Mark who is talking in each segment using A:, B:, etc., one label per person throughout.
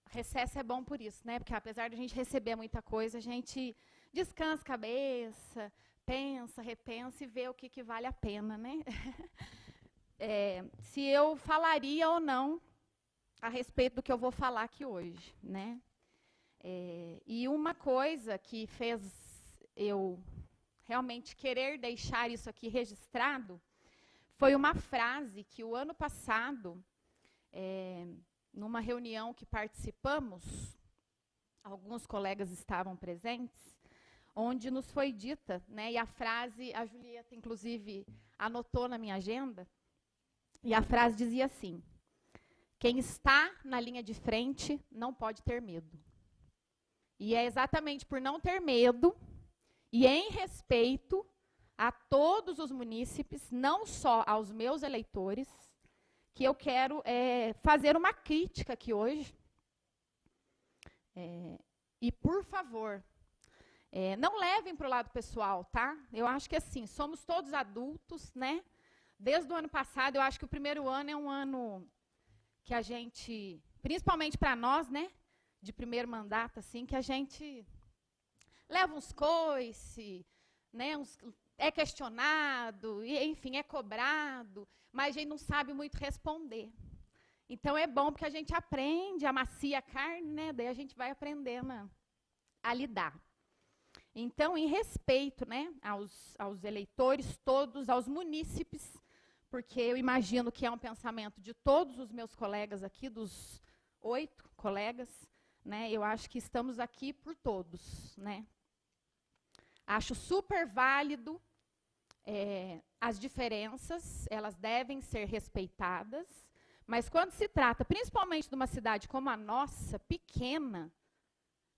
A: recesso é bom por isso, né? Porque apesar de a gente receber muita coisa, a gente descansa a cabeça, pensa, repensa e vê o que vale a pena, né? Se eu falaria ou não a respeito do que eu vou falar aqui hoje, né? E uma coisa que fez eu realmente querer deixar isso aqui registrado foi uma frase que o ano passado, numa reunião que participamos, alguns colegas estavam presentes, onde nos foi dita, né, e a frase, a Julieta, inclusive, anotou na minha agenda, e a frase dizia assim: quem está na linha de frente não pode ter medo. E é exatamente por não ter medo e em respeito a todos os munícipes, não só aos meus eleitores, que eu quero fazer uma crítica aqui hoje. E, por favor, não levem para o lado pessoal, tá? Eu acho que, assim, somos todos adultos, né? Desde o ano passado, eu acho que o primeiro ano é um ano que a gente, principalmente para nós, né, de primeiro mandato, assim, que a gente leva uns coice, né, é questionado, e, enfim, é cobrado, mas a gente não sabe muito responder. Então, é bom porque a gente aprende, amacia a carne, né, daí a gente vai aprendendo a lidar. Então, em respeito, né, aos eleitores todos, aos munícipes, porque eu imagino que é um pensamento de todos os meus colegas aqui, dos 8 colegas, né, eu acho que estamos aqui por todos, né. Acho super válido as diferenças, elas devem ser respeitadas, mas quando se trata, principalmente de uma cidade como a nossa, pequena,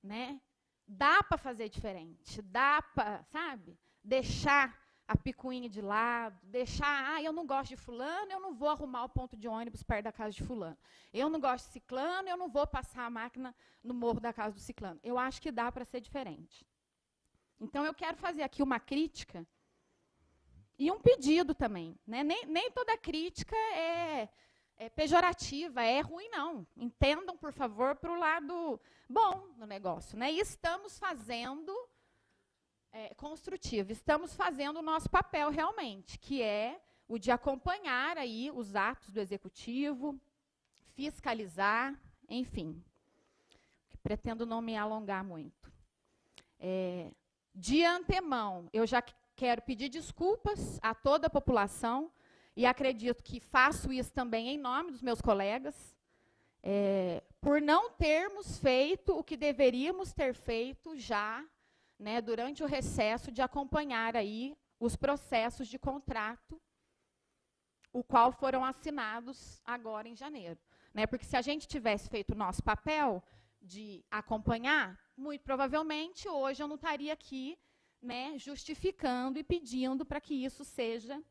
A: né, dá para fazer diferente, dá para, sabe, deixar a picuinha de lado, deixar, eu não gosto de fulano, eu não vou arrumar o ponto de ônibus perto da casa de fulano. Eu não gosto de ciclano, eu não vou passar a máquina no morro da casa do ciclano. Eu acho que dá para ser diferente. Então, eu quero fazer aqui uma crítica e um pedido também, né? Nem toda crítica é pejorativa, é ruim, não. Entendam, por favor, para o lado bom do negócio, né? E estamos fazendo construtivo, estamos fazendo o nosso papel realmente, que é o de acompanhar aí os atos do executivo, fiscalizar, enfim. Pretendo não me alongar muito. De antemão, eu já quero pedir desculpas a toda a população, e acredito que faço isso também em nome dos meus colegas, por não termos feito o que deveríamos ter feito já, né, durante o recesso, de acompanhar aí os processos de contrato, o qual foram assinados agora em janeiro. Né, porque se a gente tivesse feito o nosso papel de acompanhar, muito provavelmente hoje eu não estaria aqui, né, justificando e pedindo para que isso seja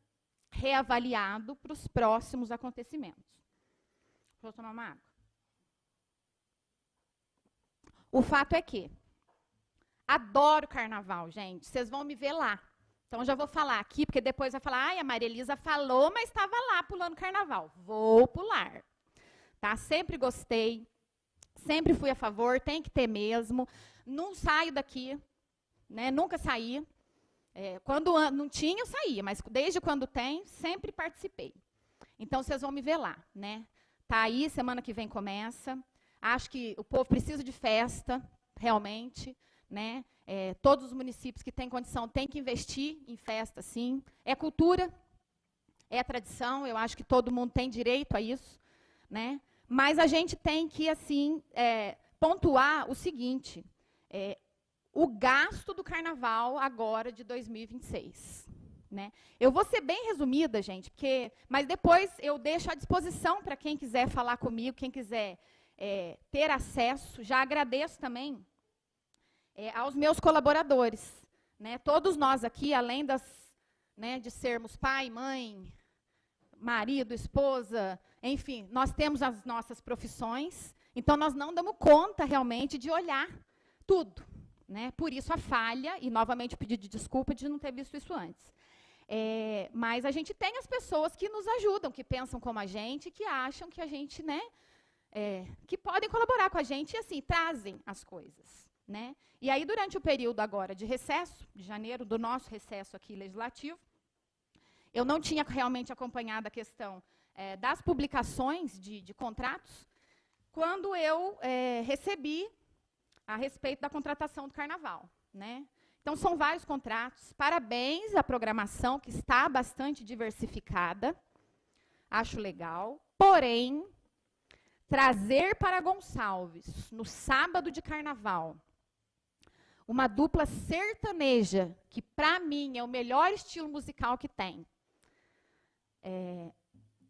A: reavaliado para os próximos acontecimentos. Vou tomar uma água. O fato é que adoro carnaval, gente. Vocês vão me ver lá. Então, já vou falar aqui, porque depois vai falar, a Maria Elisa falou, mas estava lá pulando carnaval. Vou pular. Tá? Sempre gostei, sempre fui a favor, tem que ter mesmo. Não saio daqui, né? Nunca saí. Quando não tinha, eu saía, mas desde quando tem, sempre participei. Então, vocês vão me ver lá, né? Tá aí, semana que vem começa. Acho que o povo precisa de festa, realmente, né? Todos os municípios que têm condição têm que investir em festa, sim. É cultura, é tradição, eu acho que todo mundo tem direito a isso, né? Mas a gente tem que, assim, pontuar o seguinte, o gasto do carnaval agora de 2026. Né? Eu vou ser bem resumida, gente, mas depois eu deixo à disposição para quem quiser falar comigo, quem quiser ter acesso. Já agradeço também aos meus colaboradores. Né? Todos nós aqui, além de sermos pai, mãe, marido, esposa, enfim, nós temos as nossas profissões, então nós não damos conta realmente de olhar tudo. Né? Por isso a falha, e novamente o pedido de desculpa de não ter visto isso antes. Mas a gente tem as pessoas que nos ajudam, que pensam como a gente, que acham que a gente, né, que podem colaborar com a gente e, assim, trazem as coisas, né? E aí, durante o período agora de recesso, de janeiro, do nosso recesso aqui legislativo, eu não tinha realmente acompanhado a questão das publicações de contratos, quando eu recebi a respeito da contratação do Carnaval, né? Então, são vários contratos. Parabéns à programação, que está bastante diversificada. Acho legal. Porém, trazer para Gonçalves, no sábado de Carnaval, uma dupla sertaneja, que, para mim, é o melhor estilo musical que tem,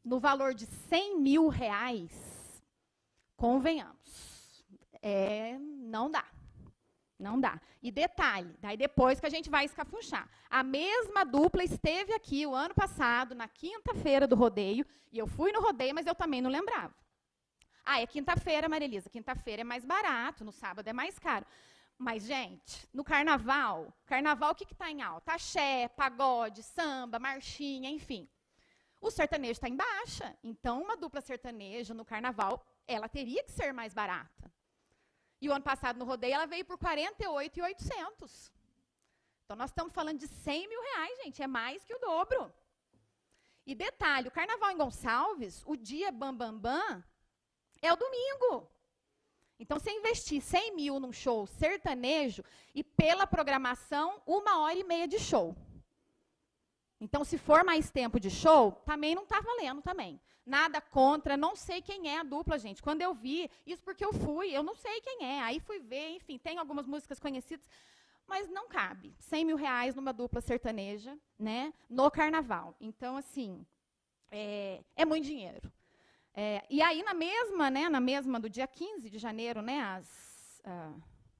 A: no valor de R$100 mil, convenhamos, não dá. Não dá. E detalhe, daí depois que a gente vai escafunchar. A mesma dupla esteve aqui o ano passado, na quinta-feira do rodeio, e eu fui no rodeio, mas eu também não lembrava. Ah, é quinta-feira, Maria Elisa, quinta-feira é mais barato, no sábado é mais caro. Mas, gente, no carnaval, o que está em alta? Axé, pagode, samba, marchinha, enfim. O sertanejo está em baixa, então uma dupla sertaneja no carnaval, ela teria que ser mais barata. E o ano passado, no rodeio, ela veio por R$ 48.800. Então, nós estamos falando de R$100 mil, gente. É mais que o dobro. E detalhe, o Carnaval em Gonçalves, o dia bam é o domingo. Então, você investir R$100 mil num show sertanejo e, pela programação, 1h30 de show. Então, se for mais tempo de show, também não está valendo também. Nada contra, não sei quem é a dupla, gente. Quando eu vi, isso porque eu fui, eu não sei quem é. Aí fui ver, enfim, tem algumas músicas conhecidas, mas não cabe. R$100 mil numa dupla sertaneja, né, no carnaval. Então, assim, é muito dinheiro. E aí, na mesma do dia 15 de janeiro, né,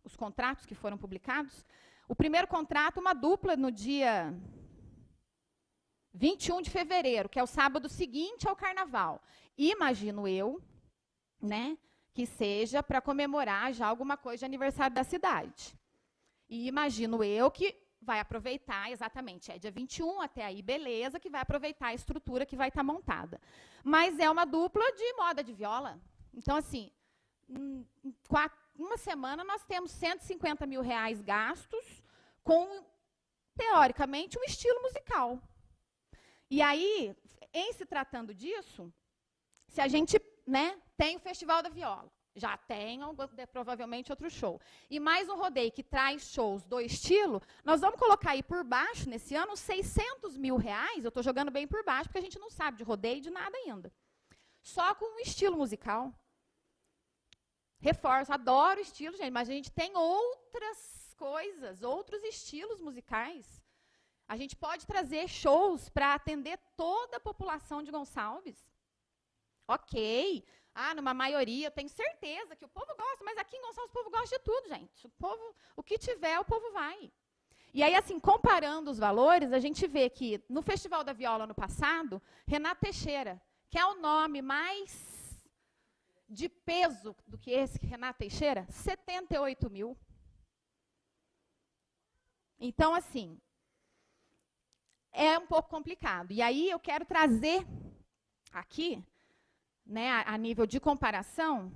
A: os contratos que foram publicados, o primeiro contrato, uma dupla no dia 21 de fevereiro, que é o sábado seguinte ao Carnaval. Imagino eu, né, que seja para comemorar já alguma coisa de aniversário da cidade. E imagino eu que vai aproveitar, exatamente, dia 21, até aí, beleza, que vai aproveitar a estrutura que vai estar montada. Mas é uma dupla de moda de viola. Então, assim, uma semana nós temos R$150 mil gastos com, teoricamente, um estilo musical. E aí, em se tratando disso, se a gente, né, tem o Festival da Viola, já tem provavelmente outro show, e mais um rodeio que traz shows do estilo, nós vamos colocar aí por baixo, nesse ano, R$600 mil, eu estou jogando bem por baixo, porque a gente não sabe de rodeio de nada ainda. Só com um estilo musical. Reforço, adoro estilo, gente, mas a gente tem outras coisas, outros estilos musicais. A gente pode trazer shows para atender toda a população de Gonçalves. Ok. Numa maioria, eu tenho certeza que o povo gosta, mas aqui em Gonçalves o povo gosta de tudo, gente. O que tiver, o povo vai. E aí, assim, comparando os valores, a gente vê que no Festival da Viola, ano passado, Renato Teixeira, que é o nome mais de peso do que esse, Renato Teixeira, R$78 mil. Então, assim, é um pouco complicado. E aí eu quero trazer aqui, né, a nível de comparação,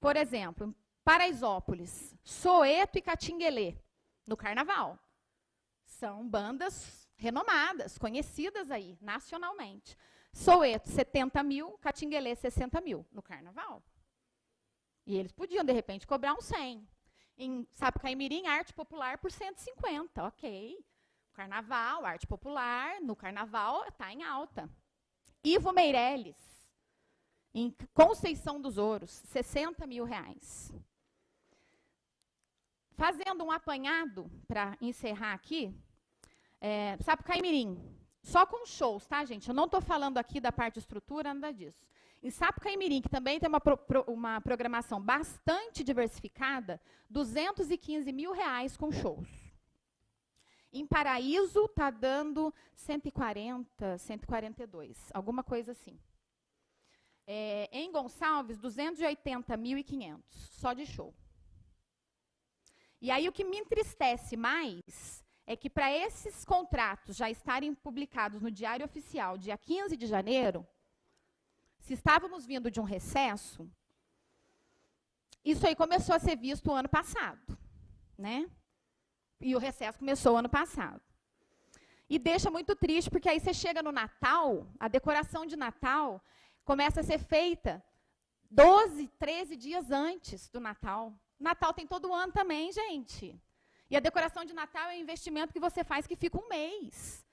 A: por exemplo, Paraisópolis, Soeto e Catinguelê, no Carnaval. São bandas renomadas, conhecidas aí, nacionalmente. Soeto, 70 mil, Catinguelê, 60 mil, no Carnaval. E eles podiam, de repente, cobrar uns 100. Em Sapucaimirim, arte popular por 150, ok. Carnaval, arte popular, no Carnaval está em alta. Ivo Meirelles, em Conceição dos Ouros, R$60 mil. Fazendo um apanhado, para encerrar aqui, Sapucaimirim, só com shows, tá, gente? Eu não estou falando aqui da parte de estrutura, nada disso. Em Sapucaimirim, que também tem uma programação bastante diversificada, R$215 mil com shows. Em Paraíso, está dando 140, 142, alguma coisa assim. Em Gonçalves, 280.500, só de show. E aí, o que me entristece mais é que, para esses contratos já estarem publicados no Diário Oficial, dia 15 de janeiro, se estávamos vindo de um recesso, isso aí começou a ser visto o ano passado, né? E o recesso começou o ano passado. E deixa muito triste, porque aí você chega no Natal, a decoração de Natal começa a ser feita 12, 13 dias antes do Natal. Natal tem todo ano também, gente. E a decoração de Natal é um investimento que você faz que fica um mês.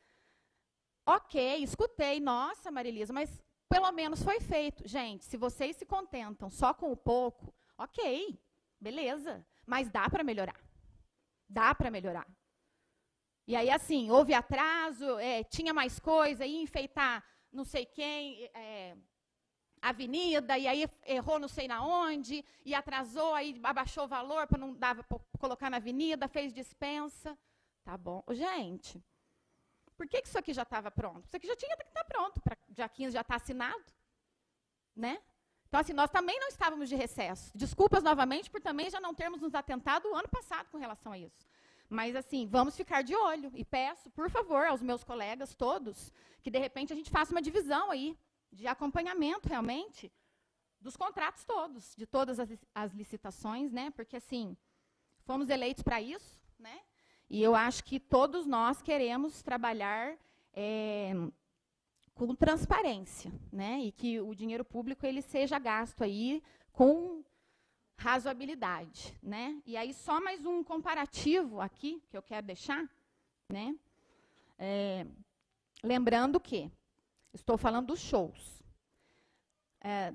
A: Ok, escutei. Nossa, Marilisa, mas pelo menos foi feito. Gente, se vocês se contentam só com o pouco, ok, beleza. Mas dá para melhorar. Dá para melhorar. E aí, assim, houve atraso, tinha mais coisa, ia enfeitar não sei quem, avenida, e aí errou não sei na onde, e atrasou, aí abaixou o valor para não dar para colocar na avenida, fez dispensa. Tá bom. Gente, por que isso aqui já estava pronto? Isso aqui já tinha que estar pronto, para dia 15 já está assinado. Né? Então, assim, nós também não estávamos de recesso. Desculpas novamente por também já não termos nos atentado o ano passado com relação a isso. Mas, assim, vamos ficar de olho. E peço, por favor, aos meus colegas todos, que, de repente, a gente faça uma divisão aí, de acompanhamento, realmente, dos contratos todos, de todas as licitações, né? Porque, assim, fomos eleitos para isso, né? E eu acho que todos nós queremos trabalhar com transparência, né? E que o dinheiro público ele seja gasto aí com razoabilidade, né? E aí só mais um comparativo aqui que eu quero deixar, né? Lembrando que estou falando dos shows.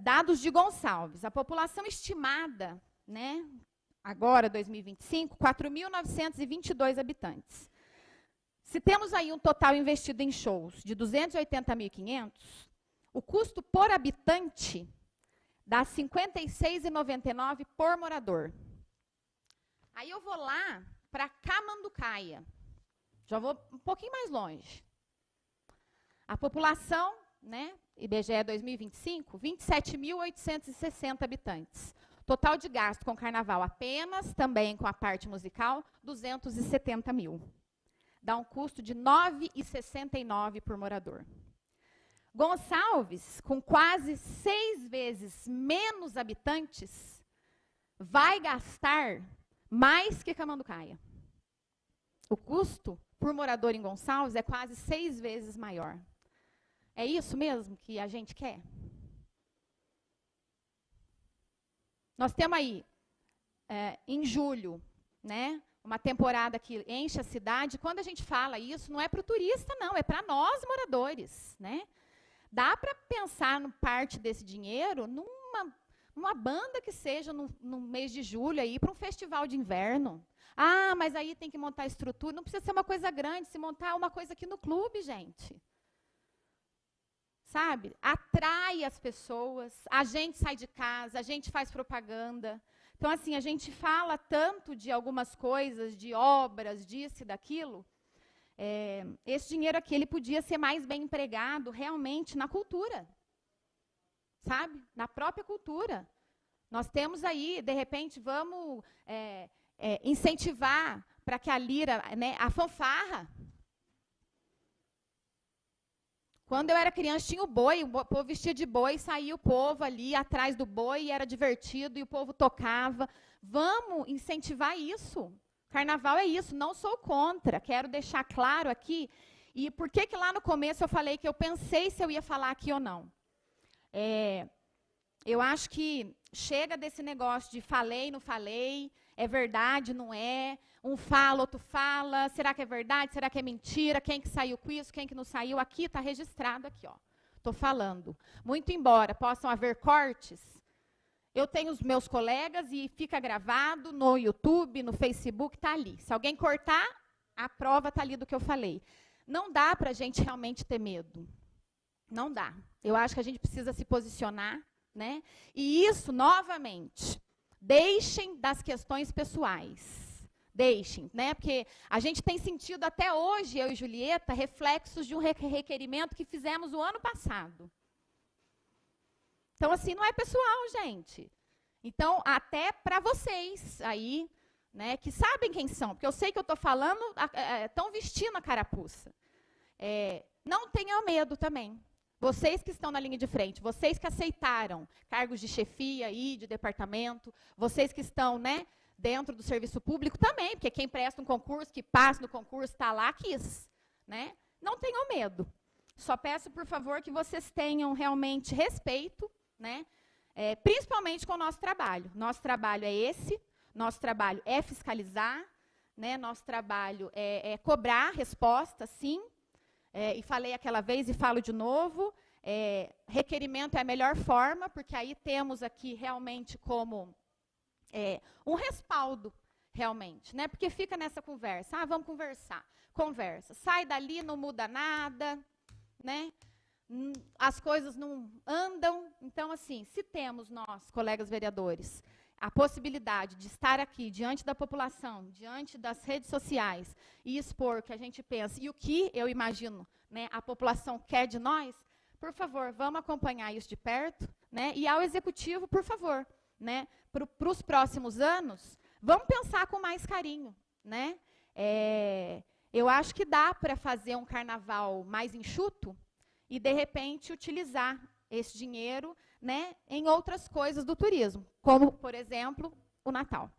A: Dados de Gonçalves, a população estimada, né? Agora 2025, 4.922 habitantes. Se temos aí um total investido em shows de 280.500, o custo por habitante dá R$ 56,99 por morador. Aí eu vou lá para Camanducaia. Já vou um pouquinho mais longe. A população, né, IBGE 2025, 27.860 habitantes. Total de gasto com carnaval apenas, também com a parte musical, 270 mil. Dá um custo de R$ 9,69 por morador. Gonçalves, com quase 6 vezes menos habitantes, vai gastar mais que Camanducaia. O custo por morador em Gonçalves é quase 6 vezes maior. É isso mesmo que a gente quer? Nós temos aí, em julho, né, uma temporada que enche a cidade. Quando a gente fala isso, não é para o turista, não, é para nós, moradores, né? Dá para pensar no parte desse dinheiro numa banda que seja no mês de julho aí para um festival de inverno. Ah, mas aí tem que montar estrutura. Não precisa ser uma coisa grande, se montar uma coisa aqui no clube, gente. Sabe? Atrai as pessoas, a gente sai de casa, a gente faz propaganda. Então, assim, a gente fala tanto de algumas coisas, de obras, disso e daquilo. Esse dinheiro aqui, ele podia ser mais bem empregado realmente na cultura, sabe? Na própria cultura. Nós temos aí, de repente, vamos incentivar para que a lira, né, a fanfarra. Quando eu era criança, tinha o boi, o povo vestia de boi, saía o povo ali atrás do boi, e era divertido, e o povo tocava. Vamos incentivar isso. Carnaval é isso, não sou contra, quero deixar claro aqui. E por que lá no começo eu falei que eu pensei se eu ia falar aqui ou não? Eu acho que chega desse negócio de falei, não falei, é verdade, não é, um fala, outro fala, será que é verdade, será que é mentira, quem que saiu com isso, quem que não saiu, aqui está registrado, aqui, ó, estou falando. Muito embora possam haver cortes, eu tenho os meus colegas e fica gravado no YouTube, no Facebook, está ali. Se alguém cortar, a prova está ali do que eu falei. Não dá para a gente realmente ter medo. Não dá. Eu acho que a gente precisa se posicionar, né? E isso, novamente, deixem das questões pessoais. Deixem, né? Porque a gente tem sentido até hoje, eu e Julieta, reflexos de um requerimento que fizemos o ano passado. Então, assim, não é pessoal, gente. Então, até para vocês aí, né, que sabem quem são, porque eu sei que eu estou falando, estão vestindo a carapuça. Não tenham medo também. Vocês que estão na linha de frente, vocês que aceitaram cargos de chefia e de departamento, vocês que estão, né, dentro do serviço público também, porque quem presta um concurso, que passa no concurso, está lá, quis, né? Não tenham medo. Só peço, por favor, que vocês tenham realmente respeito, né? Principalmente com o nosso trabalho. Nosso trabalho é esse, nosso trabalho é fiscalizar, né? Nosso trabalho é cobrar resposta, sim. E falei aquela vez e falo de novo, requerimento é a melhor forma, porque aí temos aqui realmente como um respaldo, realmente, né? Porque fica nessa conversa, vamos conversar, conversa, sai dali, não muda nada, né? As coisas não andam. Então, assim, se temos nós, colegas vereadores, a possibilidade de estar aqui diante da população, diante das redes sociais e expor o que a gente pensa e o que eu imagino, né, a população quer de nós, por favor, vamos acompanhar isso de perto, né? E ao executivo, por favor, né, para os próximos anos, vamos pensar com mais carinho, né? Eu acho que dá para fazer um carnaval mais enxuto e, de repente, utilizar esse dinheiro, né, em outras coisas do turismo, como, por exemplo, o Natal.